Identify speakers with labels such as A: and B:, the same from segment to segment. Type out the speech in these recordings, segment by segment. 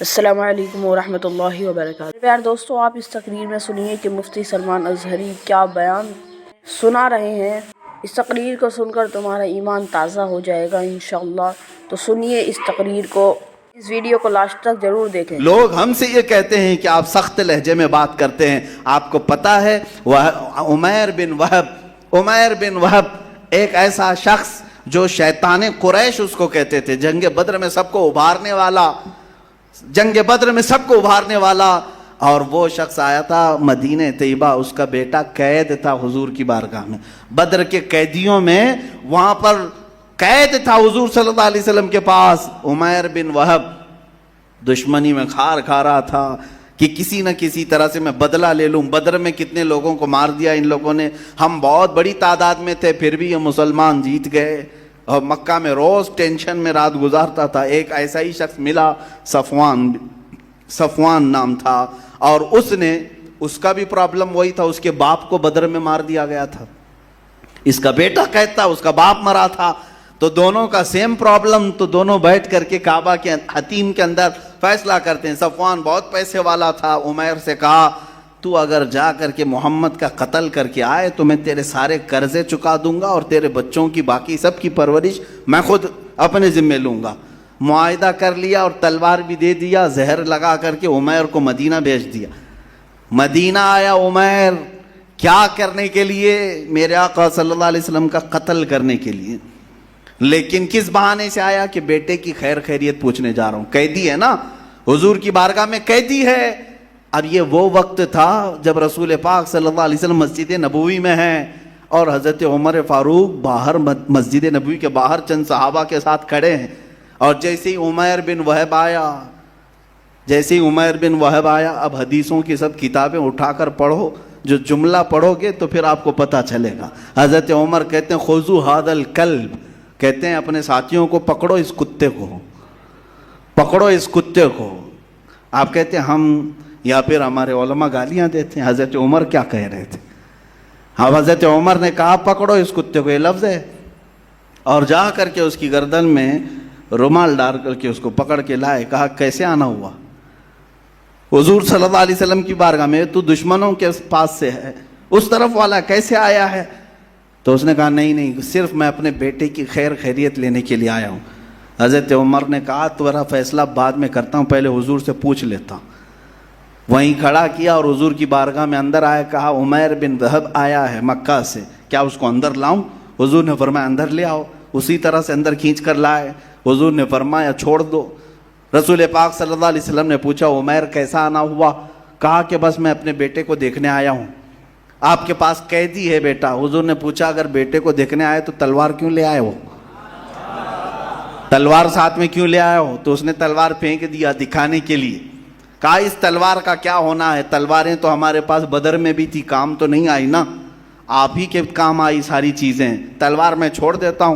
A: السلام علیکم ورحمۃ اللہ وبرکاتہ۔ پیار دوستو، آپ اس تقریر میں سنیے کہ مفتی سلمان اظہری کیا بیان سنا رہے ہیں۔ اس تقریر کو سن کر تمہارا ایمان تازہ ہو جائے گا انشاءاللہ۔ تو سنیے اس تقریر کو، اس ویڈیو کو لاسٹ تک ضرور دیکھیں۔
B: لوگ ہم سے یہ کہتے ہیں کہ آپ سخت لہجے میں بات کرتے ہیں۔ آپ کو پتا ہے عمیر بن وہب ایک ایسا شخص جو شیطان قریش اس کو کہتے تھے، جنگ بدر میں سب کو ابھارنے والا، اور وہ شخص آیا تھا مدینہ طیبہ، اس کا بیٹا قید تھا حضور کی بارگاہ میں، بدر کے قیدیوں میں وہاں پر قید تھا حضور صلی اللہ علیہ وسلم کے پاس۔ عمیر بن وہب دشمنی میں کھار کھا رہا تھا کہ کسی نہ کسی طرح سے میں بدلہ لے لوں۔ بدر میں کتنے لوگوں کو مار دیا ان لوگوں نے، ہم بہت بڑی تعداد میں تھے پھر بھی یہ مسلمان جیت گئے، اور مکہ میں روز ٹینشن میں رات گزارتا تھا۔ ایک ایسا ہی شخص ملا، صفوان نام تھا، اور اس کا بھی پرابلم وہی تھا، اس کے باپ کو بدر میں مار دیا گیا تھا، اس کا بیٹا قید تھا، اس کا باپ مرا تھا، تو دونوں کا سیم پرابلم۔ تو دونوں بیٹھ کر کے کعبہ کے حتیم کے اندر فیصلہ کرتے ہیں۔ صفوان بہت پیسے والا تھا، عمیر سے کہا تو اگر جا کر کے محمد کا قتل کر کے آئے تو میں تیرے سارے قرضے چکا دوں گا، اور تیرے بچوں کی باقی سب کی پرورش میں خود اپنے ذمہ لوں گا۔ معاہدہ کر لیا اور تلوار بھی دے دیا، زہر لگا کر کے عمیر کو مدینہ بھیج دیا۔ مدینہ آیا عمیر، کیا کرنے کے لیے؟ میرے آقا صلی اللہ علیہ وسلم کا قتل کرنے کے لیے۔ لیکن کس بہانے سے آیا؟ کہ بیٹے کی خیر خیریت پوچھنے جا رہا ہوں، قیدی ہے نا، حضور کی بارگاہ میں قیدی ہے۔ اب یہ وہ وقت تھا جب رسول پاک صلی اللہ علیہ وسلم مسجد نبوی میں ہیں، اور حضرت عمر فاروق باہر مسجد نبوی کے باہر چند صحابہ کے ساتھ کھڑے ہیں، اور جیسے ہی عمیر بن وہب آیا، اب حدیثوں کی سب کتابیں اٹھا کر پڑھو، جو جملہ پڑھو گے تو پھر آپ کو پتہ چلے گا۔ حضرت عمر کہتے ہیں خذوا ھذا الکلب، کہتے ہیں اپنے ساتھیوں کو پکڑو اس کتے کو۔ آپ کہتے ہیں ہم، یا پھر ہمارے علماء گالیاں دیتے ہیں، حضرت عمر کیا کہہ رہے تھے؟ اب حضرت عمر نے کہا پکڑو اس کتے کو، یہ لفظ ہے، اور جا کر کے اس کی گردن میں رومال ڈال کر کے اس کو پکڑ کے لائے۔ کہا کیسے آنا ہوا حضور صلی اللہ علیہ وسلم کی بارگاہ میں؟ تو دشمنوں کے پاس سے ہے، اس طرف والا، کیسے آیا ہے؟ تو اس نے کہا نہیں، صرف میں اپنے بیٹے کی خیر خیریت لینے کے لیے آیا ہوں۔ حضرت عمر نے کہا تمہارا فیصلہ بعد میں کرتا ہوں، پہلے حضور سے پوچھ لیتا ہوں۔ وہیں کھڑا کیا اور حضور کی بارگاہ میں اندر آیا، کہا عمیر بن وہب آیا ہے مکہ سے، کیا اس کو اندر لاؤں؟ حضور نے فرمایا اندر لے آؤ۔ اسی طرح سے اندر کھینچ کر لائے۔ حضور نے فرمایا چھوڑ دو۔ رسول پاک صلی اللہ علیہ وسلم نے پوچھا عمیر کیسا آنا ہوا؟ کہا کہ بس میں اپنے بیٹے کو دیکھنے آیا ہوں۔ آپ کے پاس قیدی ہے بیٹا۔ حضور نے پوچھا اگر بیٹے کو دیکھنے آئے تو تلوار کیوں لے آئے ہو؟ تلوار ساتھ میں کیوں لے آئے ہو؟ تو اس نے تلوار پھینک دیا دکھانے کے لیے۔ کہا اس تلوار کا کیا ہونا ہے؟ تلواریں تو ہمارے پاس بدر میں بھی تھی، کام تو نہیں آئی نا، آپ ہی کے کام آئی ساری چیزیں، تلوار میں چھوڑ دیتا ہوں۔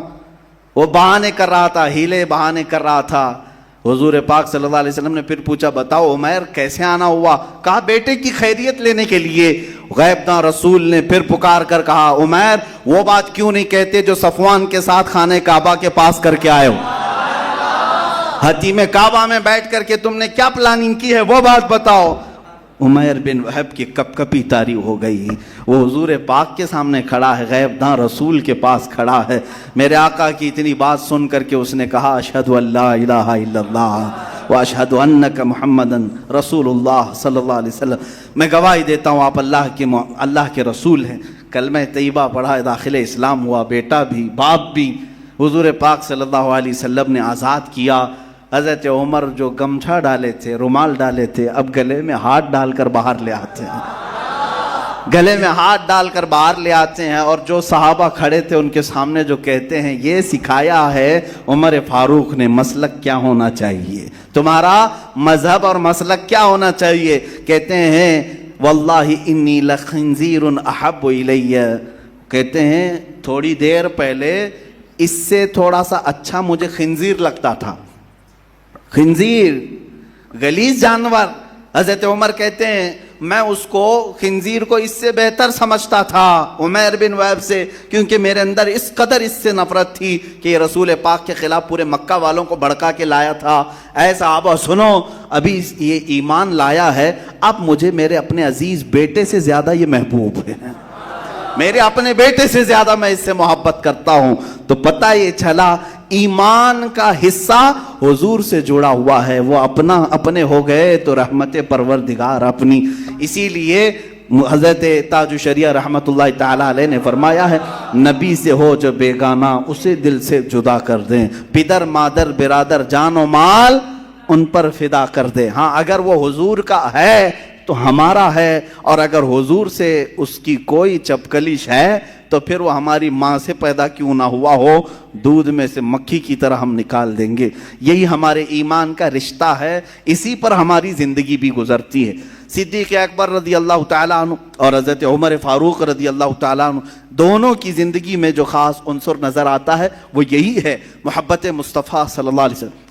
B: وہ بہانے کر رہا تھا، ہیلے بہانے کر رہا تھا۔ حضور پاک صلی اللہ علیہ وسلم نے پھر پوچھا بتاؤ عمیر کیسے آنا ہوا؟ کہا بیٹے کی خیریت لینے کے لیے۔ غیب داں رسول نے پھر پکار کر کہا عمیر وہ بات کیوں نہیں کہتے جو صفوان کے ساتھ خانہ کعبہ کے پاس کر کے آئے ہو؟ حتیم کعبہ میں بیٹھ کر کے تم نے کیا پلاننگ کی ہے وہ بات بتاؤ۔ عمیر بن وہب کی کپ کپی طاری ہو گئی۔ وہ حضور پاک کے سامنے کھڑا ہے، غیب داں رسول کے پاس کھڑا ہے۔ میرے آقا کی اتنی بات سن کر کے اس نے کہا اشہد ان لا الہ الا اللہ واشہد انک محمدن رسول اللہ صلی اللہ علیہ وسلم، میں گواہی دیتا ہوں آپ اللہ کے رسول ہیں۔ کلمہ طیبہ پڑھا، داخل اسلام ہوا، بیٹا بھی باپ بھی حضور پاک صلی اللہ علیہ وسلم نے آزاد کیا۔ حضرت عمر جو گمچھا ڈالے تھے، رومال ڈالے تھے، اب گلے میں ہاتھ ڈال کر باہر لے آتے ہیں، گلے میں ہاتھ ڈال کر باہر لے آتے ہیں، اور جو صحابہ کھڑے تھے ان کے سامنے جو کہتے ہیں یہ سکھایا ہے عمر فاروق نے مسلک کیا ہونا چاہیے، تمہارا مذہب اور مسلک کیا ہونا چاہیے۔ کہتے ہیں واللہ انی لخنزیر احب الی، کہتے ہیں تھوڑی دیر پہلے اس سے تھوڑا سا اچھا مجھے خنزیر لگتا تھا، خنزیر غلیظ جانور۔ حضرت عمر کہتے ہیں میں اس کو خنزیر کو اس سے بہتر سمجھتا تھا عمیر بن وہب سے، کیونکہ میرے اندر اس قدر اس سے نفرت تھی کہ یہ رسول پاک کے خلاف پورے مکہ والوں کو بھڑکا کے لایا تھا۔ اے صحابہ سنو، ابھی یہ ایمان لایا ہے، اب مجھے میرے اپنے عزیز بیٹے سے زیادہ یہ محبوب ہے، میرے اپنے بیٹے سے زیادہ میں اس سے محبت کرتا ہوں۔ تو پتہ یہ چلا ایمان کا حصہ حضور سے جڑا ہوا ہے، وہ اپنے ہو گئے تو رحمت پروردگار اپنی۔ اسی لیے حضرت تاج الشریعہ رحمت اللہ تعالیٰ علیہ نے فرمایا ہے، نبی سے ہو جو بیگانہ اسے دل سے جدا کر دیں، پدر مادر برادر جان و مال ان پر فدا کر دیں۔ ہاں اگر وہ حضور کا ہے تو ہمارا ہے، اور اگر حضور سے اس کی کوئی چپکلش ہے تو پھر وہ ہماری ماں سے پیدا کیوں نہ ہوا ہو، دودھ میں سے مکھی کی طرح ہم نکال دیں گے۔ یہی ہمارے ایمان کا رشتہ ہے، اسی پر ہماری زندگی بھی گزرتی ہے۔ صدیق اکبر رضی اللہ تعالیٰ عنہ اور حضرت عمر فاروق رضی اللہ تعالیٰ عنہ دونوں کی زندگی میں جو خاص عنصر نظر آتا ہے وہ یہی ہے، محبت مصطفیٰ صلی اللہ علیہ وسلم۔